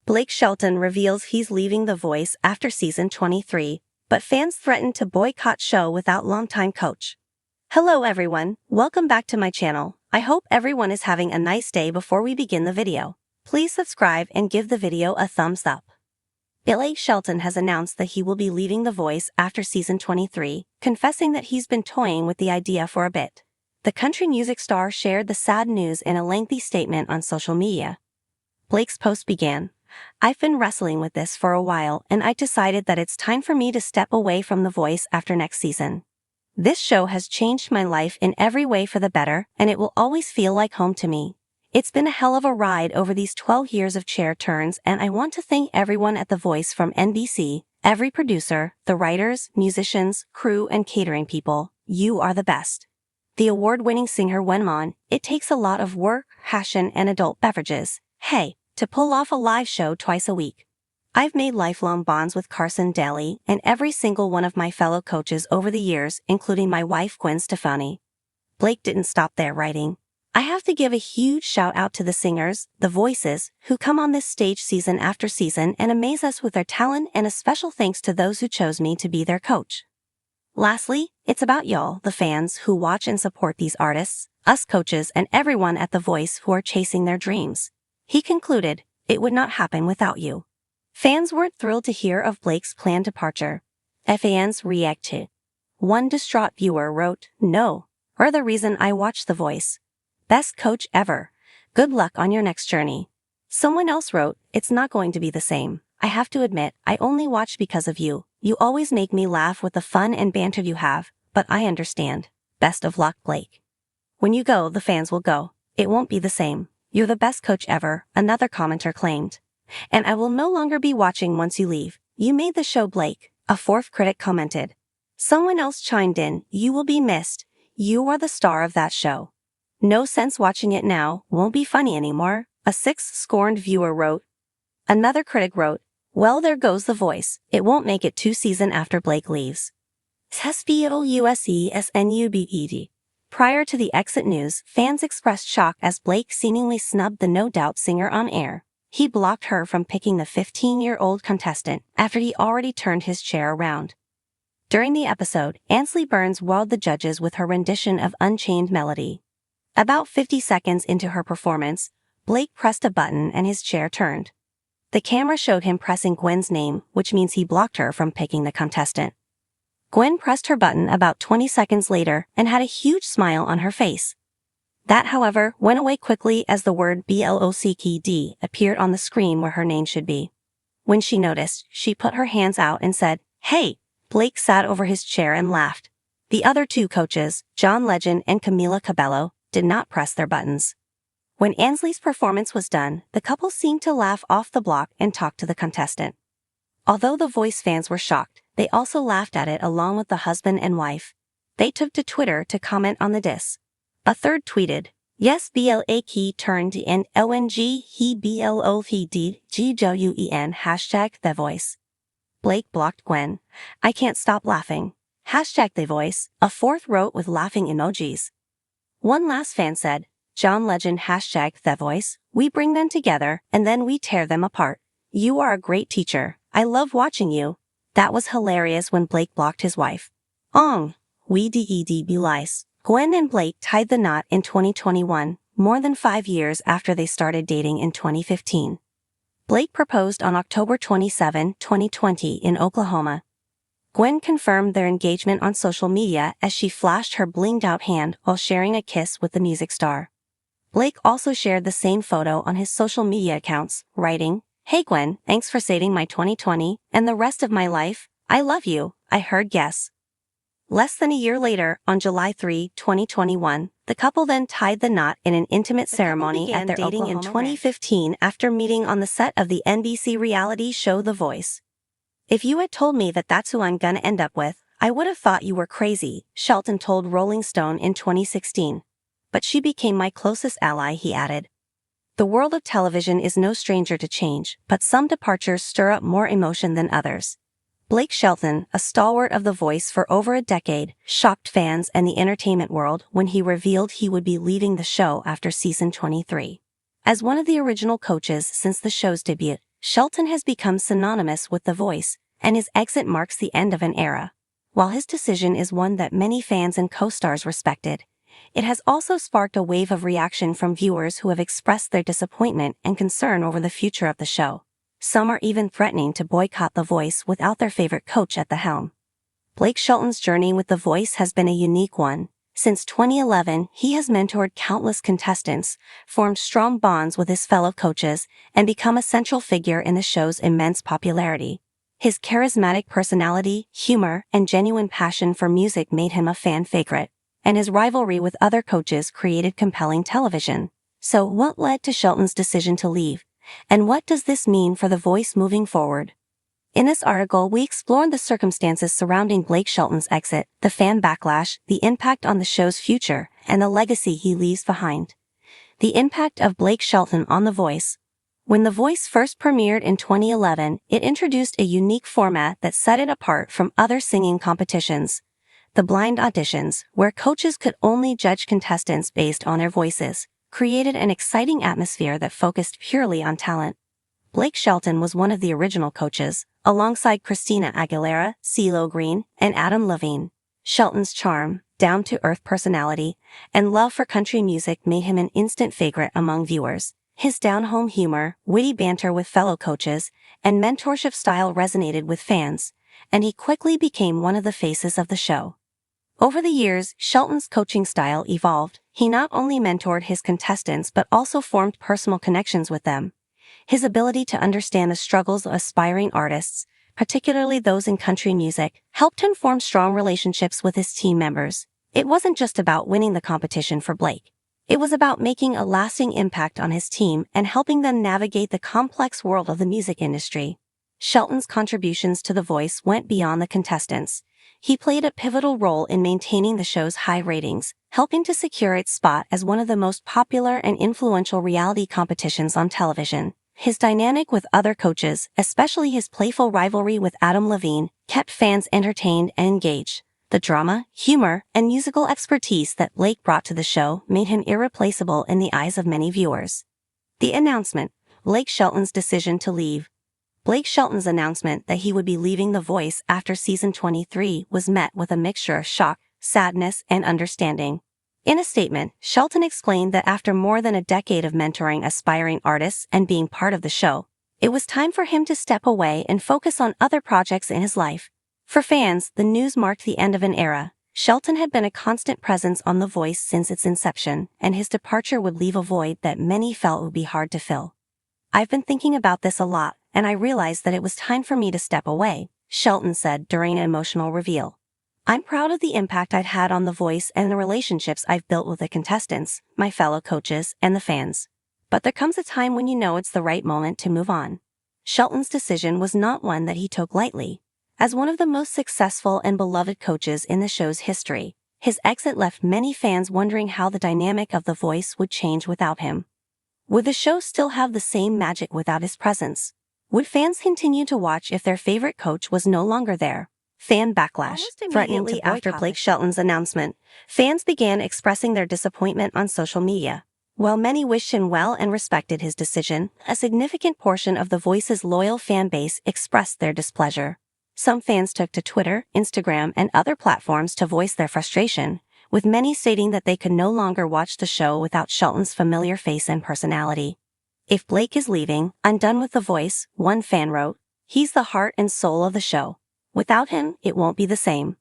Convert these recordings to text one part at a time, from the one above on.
Blake Shelton reveals he's leaving The Voice after season 23, but fans threaten to boycott show without longtime coach. Hello everyone, welcome back to my channel. I hope everyone is having a nice day. Before we begin the video, please subscribe and give the video a thumbs up. Blake Shelton has announced that he will be leaving The Voice after season 23, confessing that he's been toying with the idea for a bit. The country music star shared the sad news in a lengthy statement on social media. Blake's post began, "I've been wrestling with this for a while and I decided that it's time for me to step away from The Voice after next season. This show has changed my life in every way for the better and it will always feel like home to me. It's been a hell of a ride over these 12 years of chair turns and I want to thank everyone at The Voice from NBC, every producer, the writers, musicians, crew and catering people. You are the best." The award-winning singer went on, "It takes a lot of work, passion and adult beverages. Hey, to pull off a live show twice a week. I've made lifelong bonds with Carson Daly and every single one of my fellow coaches over the years, including my wife Gwen Stefani." Blake didn't stop there, writing, "I have to give a huge shout out to the singers, the voices, who come on this stage season after season and amaze us with their talent, and a special thanks to those who chose me to be their coach. Lastly, it's about y'all, the fans, who watch and support these artists, us coaches and everyone at The Voice who are chasing their dreams." He concluded, "It would not happen without you." Fans weren't thrilled to hear of Blake's planned departure. Fans reacted. One distraught viewer wrote, "No, or the reason I watch The Voice. Best coach ever. Good luck on your next journey." Someone else wrote, "It's not going to be the same. I have to admit, I only watch because of you. You always make me laugh with the fun and banter you have, but I understand. Best of luck, Blake. When you go, the fans will go. It won't be the same. You're the best coach ever," another commenter claimed. "And I will no longer be watching once you leave. You made the show, Blake," a fourth critic commented. Someone else chimed in, "You will be missed. You are the star of that show. No sense watching it now, won't be funny anymore," a sixth scorned viewer wrote. Another critic wrote, "Well, there goes The Voice. It won't make it 2 seasons after Blake leaves." SBLUSESNUBED. Prior to the exit news, fans expressed shock as Blake seemingly snubbed the No Doubt singer on air. He blocked her from picking the 15-year-old contestant after he already turned his chair around. During the episode, Ansley Burns wowed the judges with her rendition of Unchained Melody. About 50 seconds into her performance, Blake pressed a button and his chair turned. The camera showed him pressing Gwen's name, which means he blocked her from picking the contestant. Gwen pressed her button about 20 seconds later and had a huge smile on her face. That, however, went away quickly as the word BLOCKD appeared on the screen where her name should be. When she noticed, she put her hands out and said, "Hey!" Blake sat over his chair and laughed. The other 2 coaches, John Legend and Camila Cabello, did not press their buttons. When Ansley's performance was done, the couple seemed to laugh off the block and talk to the contestant. Although The Voice fans were shocked, they also laughed at it along with the husband and wife. They took to Twitter to comment on the diss. A third tweeted, "Yes, BLAK turned and ONG he BLOVD GWEN #TheVoice." Blake blocked Gwen. "I can't stop laughing. #TheVoice," a fourth wrote with laughing emojis. One last fan said, "John Legend #TheVoice, we bring them together and then we tear them apart. You are a great teacher. I love watching you." That was hilarious when Blake blocked his wife. We ded lice. Gwen and Blake tied the knot in 2021, more than 5 years after they started dating in 2015. Blake proposed on October 27, 2020 in Oklahoma. Gwen confirmed their engagement on social media as she flashed her blinged-out hand while sharing a kiss with the music star. Blake also shared the same photo on his social media accounts, writing, "Hey Gwen, thanks for saving my 2020 and the rest of my life. I love you, I heard yes." Less than a year later, on July 3, 2021, the couple then tied the knot in an intimate ceremony at their dating in 2015 after meeting on the set of the NBC reality show The Voice. "If you had told me that that's who I'm gonna end up with, I would have thought you were crazy," Shelton told Rolling Stone in 2016. "But she became my closest ally," he added. The world of television is no stranger to change, but some departures stir up more emotion than others. Blake Shelton, a stalwart of The Voice for over a decade, shocked fans and the entertainment world when he revealed he would be leaving the show after season 23. As one of the original coaches since the show's debut, Shelton has become synonymous with The Voice, and his exit marks the end of an era. While his decision is one that many fans and co-stars respected, it has also sparked a wave of reaction from viewers who have expressed their disappointment and concern over the future of the show. Some are even threatening to boycott The Voice without their favorite coach at the helm. Blake Shelton's journey with The Voice has been a unique one. Since 2011, he has mentored countless contestants, formed strong bonds with his fellow coaches, and become a central figure in the show's immense popularity. His charismatic personality, humor, and genuine passion for music made him a fan favorite, and his rivalry with other coaches created compelling television. So what led to Shelton's decision to leave? And what does this mean for The Voice moving forward? In this article, we explored the circumstances surrounding Blake Shelton's exit, the fan backlash, the impact on the show's future, and the legacy he leaves behind. The impact of Blake Shelton on The Voice. When The Voice first premiered in 2011, it introduced a unique format that set it apart from other singing competitions. The blind auditions, where coaches could only judge contestants based on their voices, created an exciting atmosphere that focused purely on talent. Blake Shelton was one of the original coaches, alongside Christina Aguilera, CeeLo Green, and Adam Levine. Shelton's charm, down-to-earth personality, and love for country music made him an instant favorite among viewers. His down-home humor, witty banter with fellow coaches, and mentorship style resonated with fans, and he quickly became one of the faces of the show. Over the years, Shelton's coaching style evolved. He not only mentored his contestants but also formed personal connections with them. His ability to understand the struggles of aspiring artists, particularly those in country music, helped him form strong relationships with his team members. It wasn't just about winning the competition for Blake. It was about making a lasting impact on his team and helping them navigate the complex world of the music industry. Shelton's contributions to The Voice went beyond the contestants. He played a pivotal role in maintaining the show's high ratings, helping to secure its spot as one of the most popular and influential reality competitions on television. His dynamic with other coaches, especially his playful rivalry with Adam Levine, kept fans entertained and engaged. The drama, humor, and musical expertise that Blake brought to the show made him irreplaceable in the eyes of many viewers. The announcement: Blake Shelton's decision to leave. Blake Shelton's announcement that he would be leaving The Voice after season 23 was met with a mixture of shock, sadness, and understanding. In a statement, Shelton explained that after more than a decade of mentoring aspiring artists and being part of the show, it was time for him to step away and focus on other projects in his life. For fans, the news marked the end of an era. Shelton had been a constant presence on The Voice since its inception, and his departure would leave a void that many felt would be hard to fill. "I've been thinking about this a lot, and I realized that it was time for me to step away," Shelton said during an emotional reveal. "I'm proud of the impact I've had on The Voice and the relationships I've built with the contestants, my fellow coaches, and the fans. But there comes a time when you know it's the right moment to move on." Shelton's decision was not one that he took lightly. As one of the most successful and beloved coaches in the show's history, his exit left many fans wondering how the dynamic of The Voice would change without him. Would the show still have the same magic without his presence? Would fans continue to watch if their favorite coach was no longer there? Fan backlash. Threatening after Blake Shelton's announcement, fans began expressing their disappointment on social media. While many wished him well and respected his decision, a significant portion of The Voice's loyal fan base expressed their displeasure. Some fans took to Twitter, Instagram, and other platforms to voice their frustration, with many stating that they could no longer watch the show without Shelton's familiar face and personality. "If Blake is leaving, I'm done with The Voice," one fan wrote. "He's the heart and soul of the show. Without him, it won't be the same."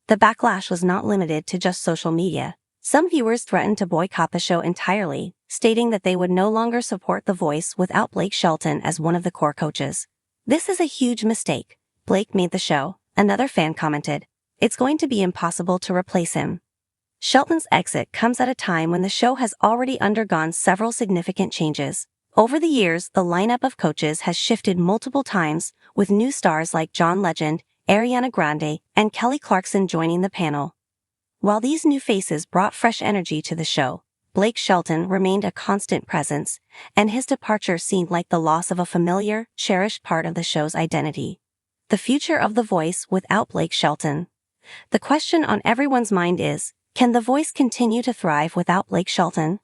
The backlash was not limited to just social media. Some viewers threatened to boycott the show entirely, stating that they would no longer support The Voice without Blake Shelton as one of the core coaches. "This is a huge mistake. Blake made the show," another fan commented. "It's going to be impossible to replace him." Shelton's exit comes at a time when the show has already undergone several significant changes. Over the years, the lineup of coaches has shifted multiple times, with new stars like John Legend, Ariana Grande, and Kelly Clarkson joining the panel. While these new faces brought fresh energy to the show, Blake Shelton remained a constant presence, and his departure seemed like the loss of a familiar, cherished part of the show's identity. The future of The Voice without Blake Shelton. The question on everyone's mind is, can The Voice continue to thrive without Blake Shelton?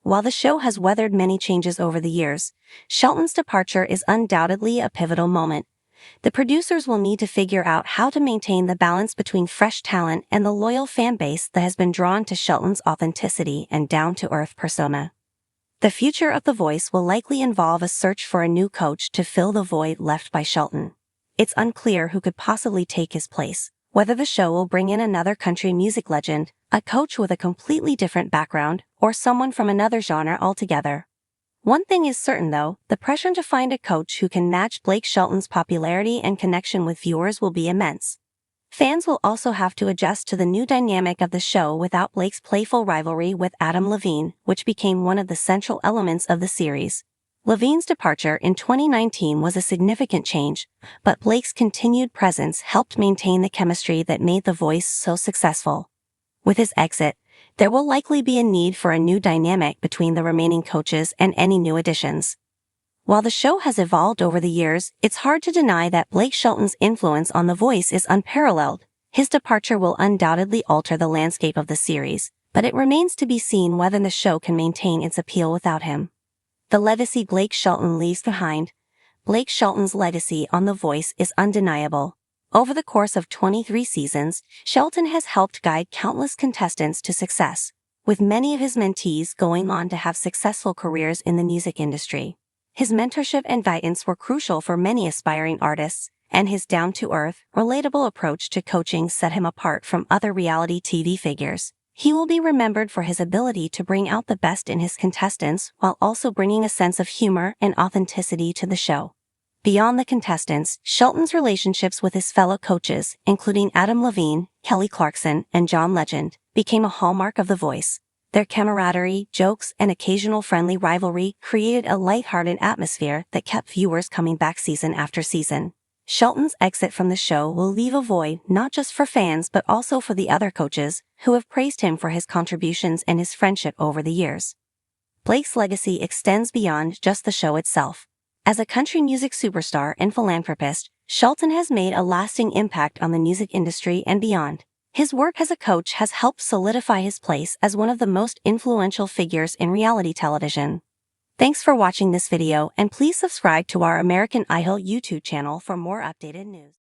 While the show has weathered many changes over the years, Shelton's departure is undoubtedly a pivotal moment. The producers will need to figure out how to maintain the balance between fresh talent and the loyal fan base that has been drawn to Shelton's authenticity and down-to-earth persona. The future of The Voice will likely involve a search for a new coach to fill the void left by Shelton. It's unclear who could possibly take his place, whether the show will bring in another country music legend, a coach with a completely different background, or someone from another genre altogether. One thing is certain though, the pressure to find a coach who can match Blake Shelton's popularity and connection with viewers will be immense. Fans will also have to adjust to the new dynamic of the show without Blake's playful rivalry with Adam Levine, which became one of the central elements of the series. Levine's departure in 2019 was a significant change, but Blake's continued presence helped maintain the chemistry that made The Voice so successful. With his exit, there will likely be a need for a new dynamic between the remaining coaches and any new additions. While the show has evolved over the years, it's hard to deny that Blake Shelton's influence on The Voice is unparalleled. His departure will undoubtedly alter the landscape of the series, but it remains to be seen whether the show can maintain its appeal without him. The legacy Blake Shelton leaves behind. Blake Shelton's legacy on The Voice is undeniable. Over the course of 23 seasons, Shelton has helped guide countless contestants to success, with many of his mentees going on to have successful careers in the music industry. His mentorship and guidance were crucial for many aspiring artists, and his down-to-earth, relatable approach to coaching set him apart from other reality TV figures. He will be remembered for his ability to bring out the best in his contestants while also bringing a sense of humor and authenticity to the show. Beyond the contestants, Shelton's relationships with his fellow coaches, including Adam Levine, Kelly Clarkson, and John Legend, became a hallmark of The Voice. Their camaraderie, jokes, and occasional friendly rivalry created a lighthearted atmosphere that kept viewers coming back season after season. Shelton's exit from the show will leave a void not just for fans but also for the other coaches, who have praised him for his contributions and his friendship over the years. Blake's legacy extends beyond just the show itself. As a country music superstar and philanthropist, Shelton has made a lasting impact on the music industry and beyond. His work as a coach has helped solidify his place as one of the most influential figures in reality television. Thanks for watching this video, and please subscribe to our American Idol YouTube channel for more updated news.